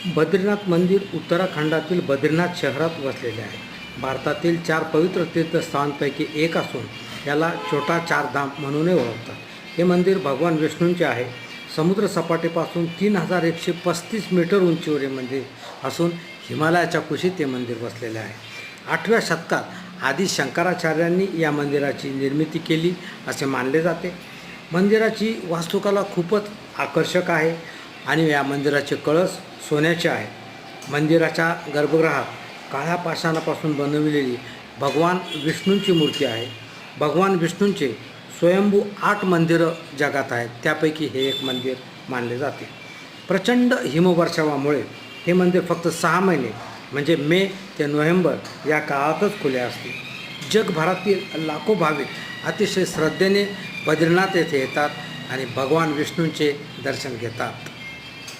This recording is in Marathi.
बद्रीनाथ मंदिर उत्तराखंडातील बद्रीनाथ शहरात वसलेले आहे. भारतातील 4 पवित्र तीर्थस्थानांपैकी एक असून याला छोटा चारधाम म्हणूनही ओळखतात. हे मंदिर भगवान विष्णूंचे आहे. समुद्र सपाटीपासून 3135 मीटर उंचीवर हे मंदिर असून हिमालयाच्या कुशीत हे मंदिर वसलेले आहे. 8व्या शतकात आदी शंकराचार्यांनी या मंदिराची निर्मिती केली असे मानले जाते. मंदिराची वास्तुकला खूपच आकर्षक आहे आणि या मंदिराचे कळस सोन्याचे आहे. मंदिराच्या गर्भगृहात काळ्या पाषाणापासून बनविलेली भगवान विष्णूंची मूर्ती आहे. भगवान विष्णूंचे स्वयंभू 8 मंदिरं जगात आहेत, त्यापैकी हे एक मंदिर मानले जाते. प्रचंड हिमवर्षावामुळे हे मंदिर फक्त 6 महिने म्हणजे मे ते नोव्हेंबर या काळातच खुले असते. जगभरातील लाखो भाविक अतिशय श्रद्धेने बद्रीनाथ येथे येतात आणि भगवान विष्णूंचे दर्शन घेतात.